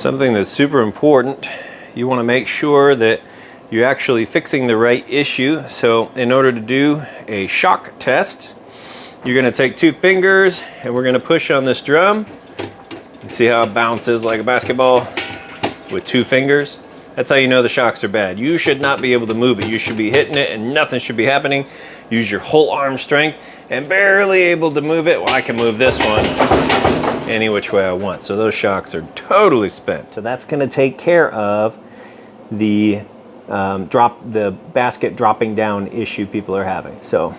something that's super important. You want to make sure that you're actually fixing the right issue. So in order to do a shock test, you're going to take 2 fingers and we're going to push on this drum. You see how it bounces like a basketball with 2 fingers? That's how you know the shocks are bad. You should not be able to move it. You should be hitting it and nothing should be happening. Use your whole arm strength and barely able to move it. Well, I can move this one any which way I want. So those shocks are totally spent. So that's going to take care of the the basket dropping down issue people are having. So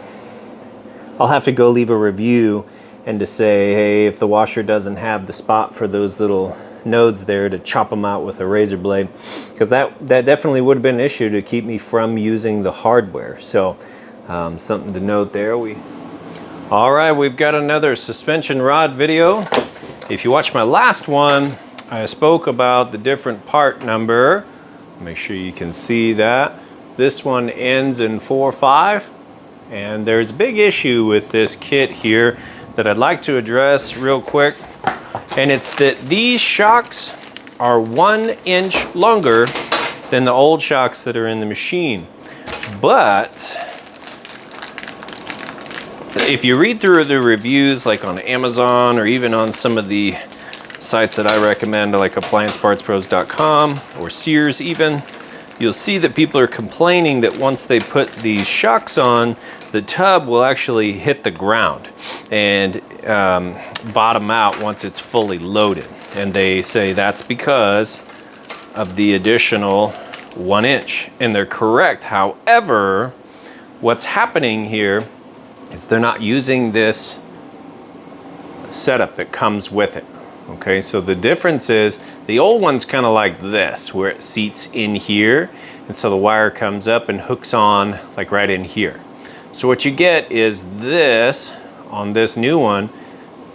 I'll have to go leave a review and to say, hey, if the washer doesn't have the spot for those little nodes there, to chop them out with a razor blade, because that definitely would have been an issue to keep me from using the hardware. So something to note there. All right, we've got another suspension rod video. If you watch my last one, I spoke about the different part number. Make sure you can see that. This one ends in 4-5, and there's a big issue with this kit here that I'd like to address real quick, and it's that these shocks are 1 inch longer than the old shocks that are in the machine. But if you read through the reviews like on Amazon or even on some of the sites that I recommend like appliancepartspros.com or Sears even, you'll see that people are complaining that once they put these shocks on, the tub will actually hit the ground and bottom out once it's fully loaded. And they say that's because of the additional 1 inch. And they're correct. However, what's happening here is they're not using this setup that comes with it. Okay, so the difference is the old one's kind of like this, where it seats in here, and so the wire comes up and hooks on like right in here. So what you get is this on this new one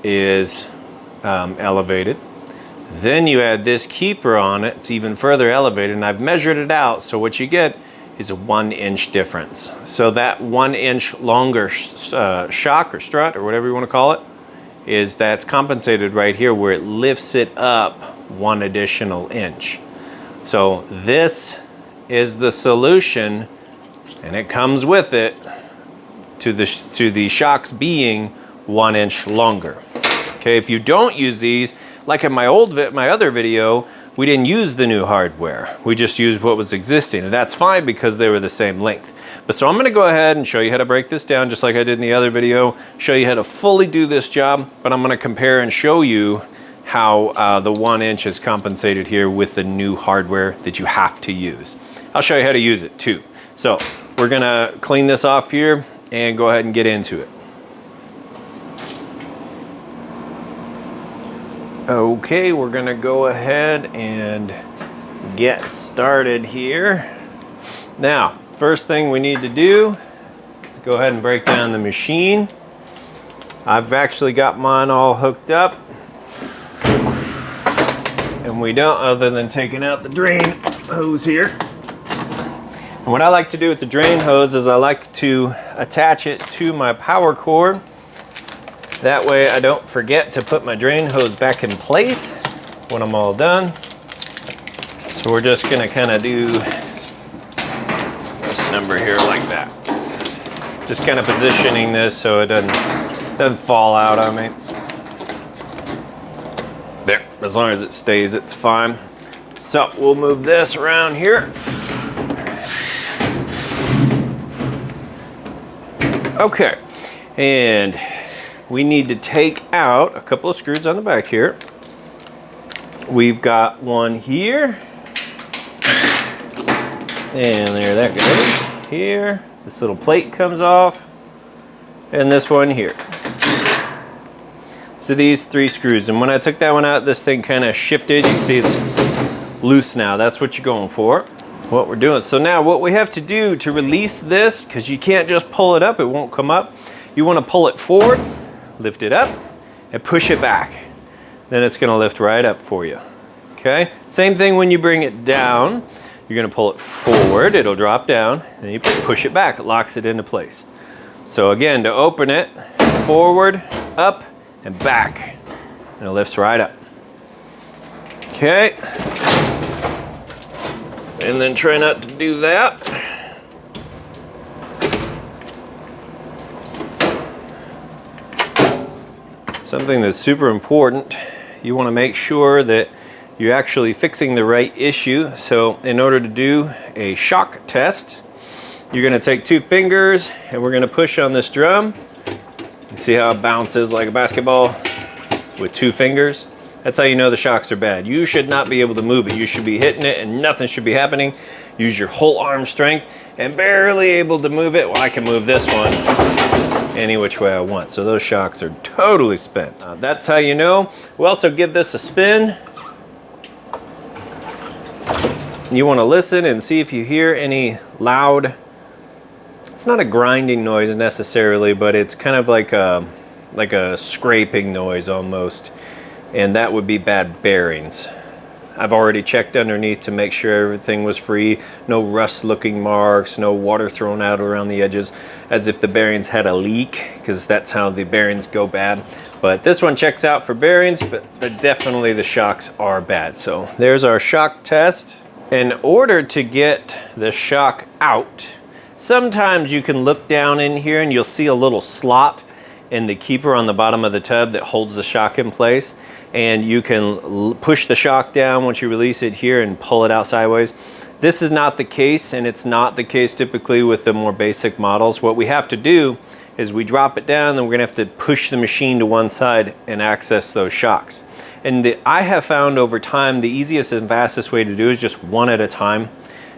is elevated. Then you add this keeper on it, it's even further elevated, and I've measured it out. So what you get is a 1 inch difference. So that 1 inch longer shock or strut or whatever you want to call it, is that's compensated right here where it lifts it up 1 additional inch. So this is the solution, and it comes with it to the shocks being 1 inch longer. Okay, if you don't use these, like in my other video, we didn't use the new hardware. We just used what was existing, and that's fine because they were the same length. But so I'm gonna go ahead and show you how to break this down just like I did in the other video, show you how to fully do this job, but I'm gonna compare and show you how the 1 inch is compensated here with the new hardware that you have to use. I'll show you how to use it too. So we're gonna clean this off here and go ahead and get into it. Okay, we're gonna go ahead and get started here. Now, first thing we need to do is go ahead and break down the machine. I've actually got mine all hooked up, and we don't, other than taking out the drain hose here. And what I like to do with the drain hose is I like to attach it to my power cord. That way I don't forget to put my drain hose back in place when I'm all done. So we're just gonna kind of do this number here like that. Just kind of positioning this so it doesn't fall out on me. There, as long as it stays, it's fine. So we'll move this around here. Okay, and we need to take out a couple of screws on the back here. We've got one here. And there that goes. Here, this little plate comes off. And this one here. So these 3 screws. And when I took that one out, this thing kind of shifted. You see it's loose now. That's what you're going for. What we're doing. So now what we have to do to release this, because you can't just pull it up, it won't come up. You want to pull it forward, lift it up, and push it back. Then it's going to lift right up for you. Okay? Same thing when you bring it down. You're going to pull it forward, it'll drop down, and you push it back, it locks it into place. So again, to open it, forward, up, and back. And it lifts right up. Okay. And then try not to do that. Something that's super important, you want to make sure that you're actually fixing the right issue. So in order to do a shock test, you're going to take 2 fingers and we're going to push on this drum. You see how it bounces like a basketball with 2 fingers? That's how you know the shocks are bad. You should not be able to move it. You should be hitting it and nothing should be happening. Use your whole arm strength and barely able to move it. Well, I can move this one any which way I want. So those shocks are totally spent. That's how you know. We'll also give this a spin. You want to listen and see if you hear any loud, it's not a grinding noise necessarily, but it's kind of like a scraping noise almost. And that would be bad bearings. I've already checked underneath to make sure everything was free. No rust looking marks, no water thrown out around the edges as if the bearings had a leak, because that's how the bearings go bad. But this one checks out for bearings, but definitely the shocks are bad. So there's our shock test. In order to get the shock out, sometimes you can look down in here and you'll see a little slot in the keeper on the bottom of the tub that holds the shock in place. And you can push the shock down once you release it here and pull it out sideways. This is not the case, and it's not the case typically with the more basic models. What we have to do is we drop it down, then we're gonna have to push the machine to one side and access those shocks. And I have found over time, the easiest and fastest way to do is just one at a time,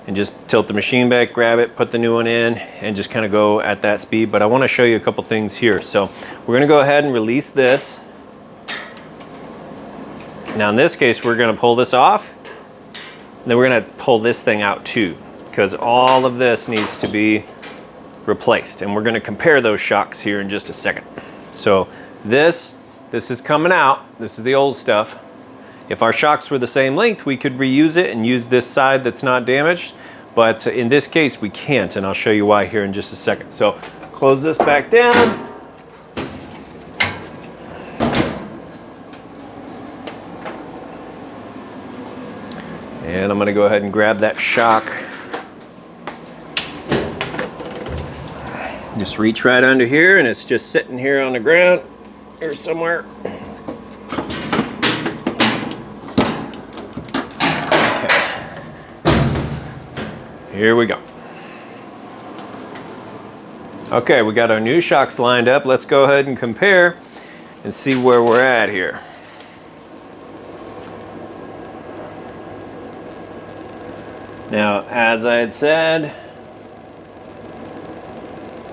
and just tilt the machine back, grab it, put the new one in, and just kind of go at that speed. But I wanna show you a couple things here. So we're gonna go ahead and release this. Now in this case, we're gonna pull this off, and then we're gonna pull this thing out too, because all of this needs to be replaced. And we're gonna compare those shocks here in just a second. So this is coming out. This is the old stuff. If our shocks were the same length, we could reuse it and use this side that's not damaged. But in this case, we can't, and I'll show you why here in just a second. So close this back down. And I'm gonna go ahead and grab that shock. Just reach right under here, and it's just sitting here on the ground, here somewhere. Okay. Here we go. Okay, we got our new shocks lined up. Let's go ahead and compare and see where we're at here. Now, as I had said,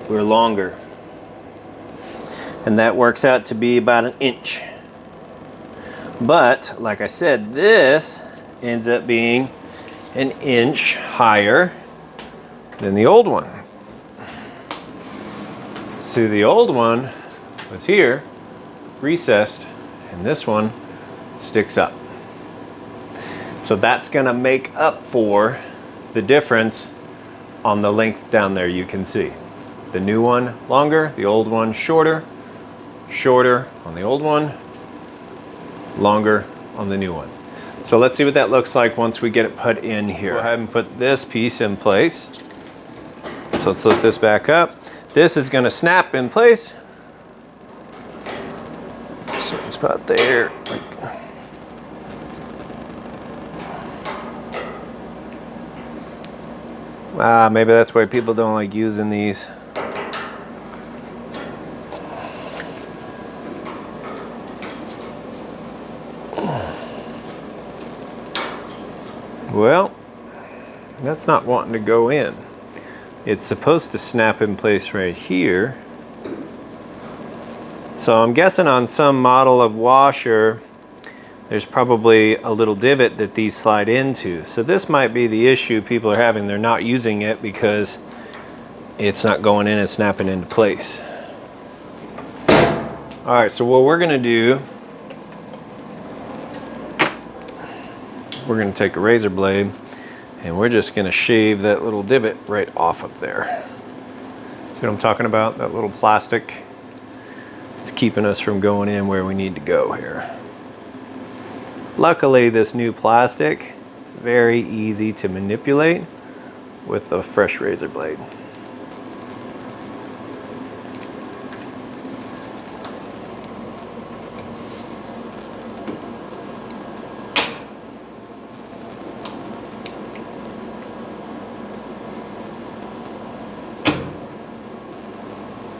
we're longer. And that works out to be about 1 inch. But, like I said, this ends up being 1 inch higher than the old one. See, the old one was here, recessed, and this one sticks up. So that's gonna make up for the difference on the length down there. You can see the new one longer, the old one shorter, shorter on the old one, longer on the new one. So let's see what that looks like once we get it put in here. Go ahead and put this piece in place. So let's lift this back up. This is gonna snap in place. Certain spot there. Maybe that's why people don't like using these. Well, that's not wanting to go in. It's supposed to snap in place right here. So I'm guessing on some model of washer, there's probably a little divot that these slide into. So this might be the issue people are having. They're not using it because it's not going in and snapping into place. All right, so what we're gonna do, we're gonna take a razor blade and we're just gonna shave that little divot right off of there. See what I'm talking about? That little plastic. It's keeping us from going in where we need to go here. Luckily, this new plastic is very easy to manipulate with a fresh razor blade.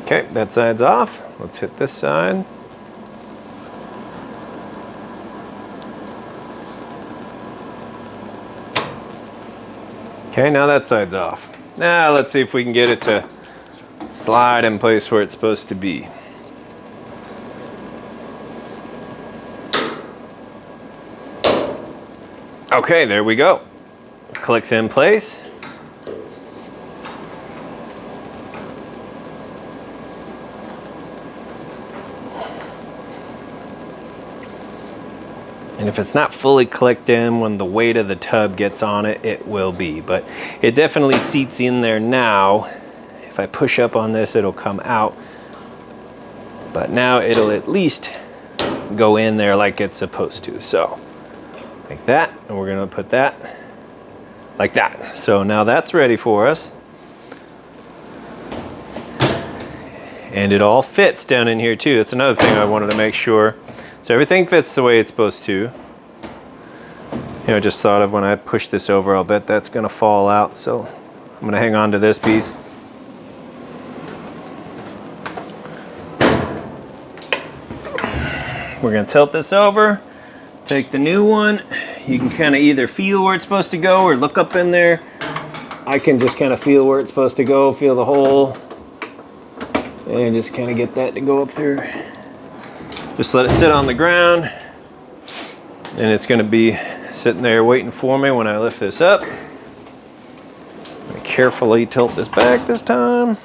Okay, that side's off. Let's hit this side. Okay, now that side's off. Now let's see if we can get it to slide in place where it's supposed to be. Okay, there we go. Clicks in place. And if it's not fully clicked in, when the weight of the tub gets on it, it will be. But it definitely seats in there now. If I push up on this, it'll come out. But now it'll at least go in there like it's supposed to. So, like that. And we're gonna put that like that. So now that's ready for us. And it all fits down in here too. That's another thing I wanted to make sure. So everything fits the way it's supposed to. You know, just thought of when I push this over, I'll bet that's gonna fall out. So I'm gonna hang on to this piece. We're gonna tilt this over, take the new one. You can kind of either feel where it's supposed to go or look up in there. I can just kind of feel where it's supposed to go, feel the hole, and just kind of get that to go up through. Just let it sit on the ground, and it's gonna be sitting there waiting for me when I lift this up. I'm gonna carefully tilt this back this time,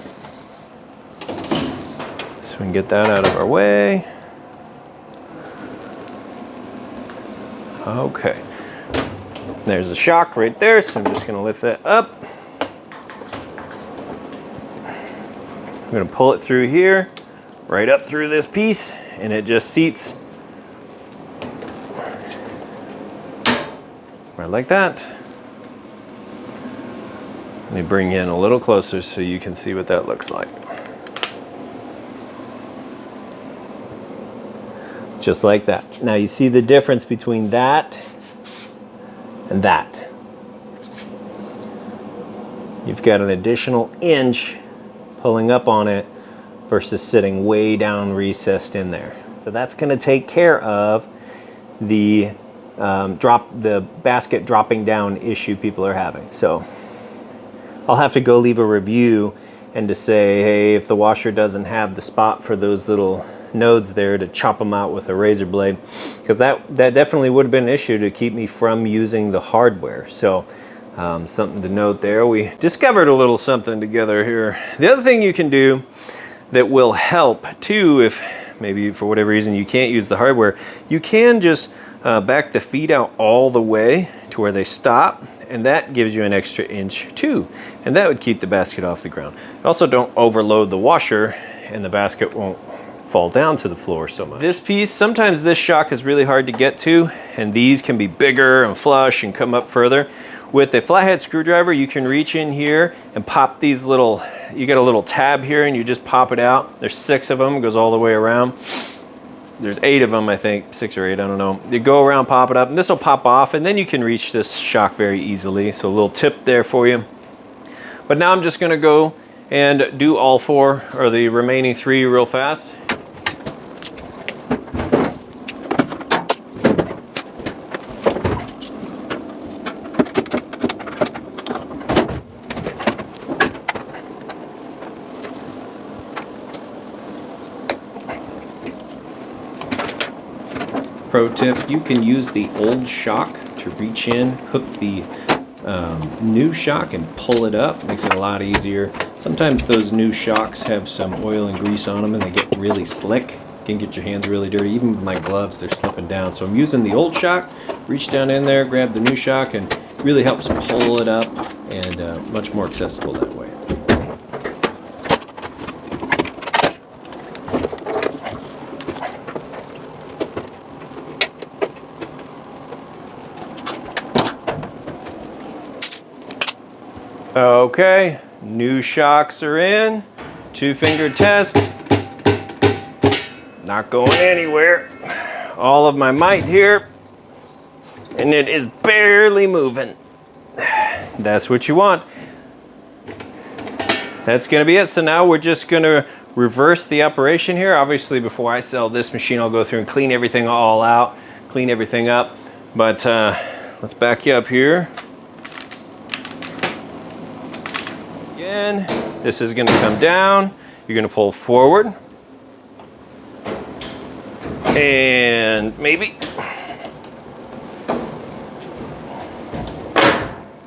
so we can get that out of our way. Okay, there's the shock right there, so I'm just gonna lift that up. I'm gonna pull it through here, right up through this piece, and it just seats right like that. Let me bring you in a little closer so you can see what that looks like. Just like that. Now you see the difference between that and that. You've got an additional inch pulling up on it versus sitting way down recessed in there. So that's gonna take care of the the basket dropping down issue people are having. So I'll have to go leave a review and to say, hey, if the washer doesn't have the spot for those little nodes there, to chop them out with a razor blade, because that definitely would have been an issue to keep me from using the hardware. So something to note there. We discovered a little something together here. The other thing you can do that will help too, if maybe for whatever reason you can't use the hardware, you can just back the feet out all the way to where they stop, and that gives you an extra inch too, and that would keep the basket off the ground. Also, don't overload the washer and the basket won't fall down to the floor so much. This piece, sometimes this shock is really hard to get to, and these can be bigger and flush and come up further. With a flathead screwdriver, you can reach in here and pop these little, you get a little tab here and you just pop it out. There's 6 of them, goes all the way around. There's 8 of them, I think, 6 or 8, I don't know. You go around, pop it up, and this will pop off, and then you can reach this shock very easily. So a little tip there for you. But now I'm just gonna go and do all 4, or the remaining 3 real fast. Pro tip, you can use the old shock to reach in, hook the new shock and pull it up. Makes it a lot easier. Sometimes those new shocks have some oil and grease on them and they get really slick. You can get your hands really dirty. Even with my gloves, they're slipping down. So I'm using the old shock, reach down in there, grab the new shock, and really helps pull it up, and much more accessible that way. Okay, new shocks are in. 2-finger test. Not going anywhere. All of my might here, and it is barely moving. That's what you want. That's gonna be it. So now we're just gonna reverse the operation here. Obviously, before I sell this machine, I'll go through and clean everything all out, clean everything up. But let's back you up here. Again, this is gonna come down. You're gonna pull forward. And maybe.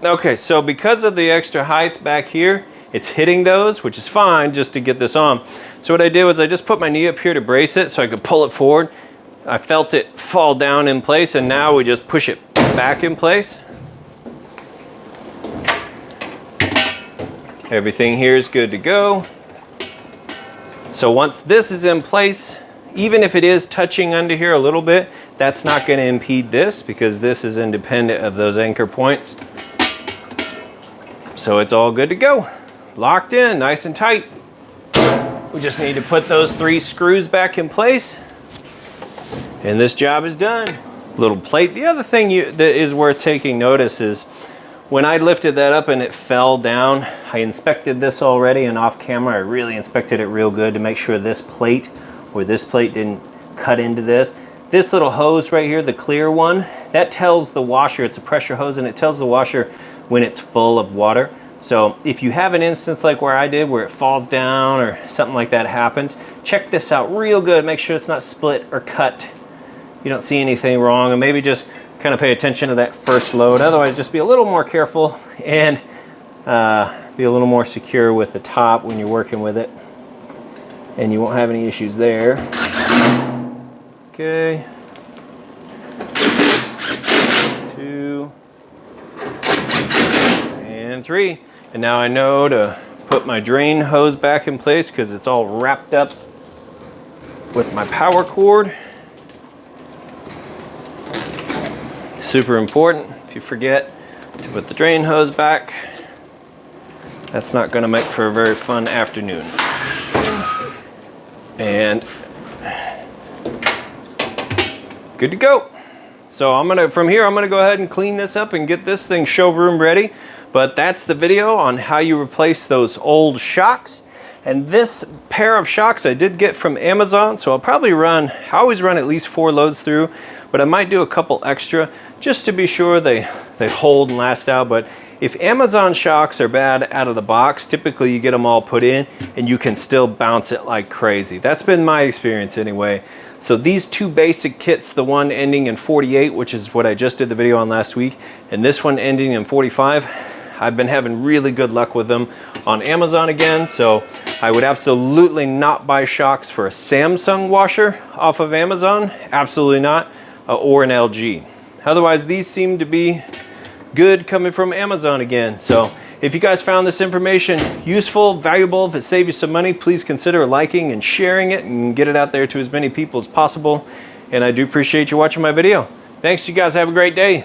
Okay, so because of the extra height back here, it's hitting those, which is fine just to get this on. So what I did was I just put my knee up here to brace it so I could pull it forward. I felt it fall down in place, and now we just push it back in place. Everything here is good to go. So once this is in place, even if it is touching under here a little bit, that's not going to impede this because this is independent of those anchor points. So it's all good to go. Locked in, nice and tight. We just need to put those 3 screws back in place, and this job is done. Little plate. The other thing that is worth taking notice is when I lifted that up and it fell down, I inspected this already, and off camera I really inspected it real good to make sure this plate or this plate didn't cut into this. This little hose right here, the clear one, that tells the washer, it's a pressure hose, and it tells the washer when it's full of water. So if you have an instance like where I did, where it falls down or something like that happens, check this out real good. Make sure it's not split or cut. You don't see anything wrong, and maybe just kind of pay attention to that first load. Otherwise, just be a little more careful and be a little more secure with the top when you're working with it, and you won't have any issues there. Okay. 2 and 3. And now I know to put my drain hose back in place because it's all wrapped up with my power cord. Super important. If you forget to put the drain hose back, that's not going to make for a very fun afternoon. And good to go. So from here I'm gonna go ahead and clean this up and get this thing showroom ready. But that's the video on how you replace those old shocks. And this pair of shocks I did get from Amazon, so I'll probably I always run at least 4 loads through, but I might do a couple extra just to be sure they hold and last out. But if Amazon shocks are bad out of the box, typically you get them all put in and you can still bounce it like crazy. That's been my experience anyway. So these 2 basic kits, the one ending in 48, which is what I just did the video on last week, and this one ending in 45, I've been having really good luck with them on Amazon again. So I would absolutely not buy shocks for a Samsung washer off of Amazon, absolutely not, or an LG. Otherwise, these seem to be good coming from Amazon again. So if you guys found this information useful, valuable, if it saved you some money, please consider liking and sharing it and get it out there to as many people as possible. And I do appreciate you watching my video. Thanks, you guys have a great day.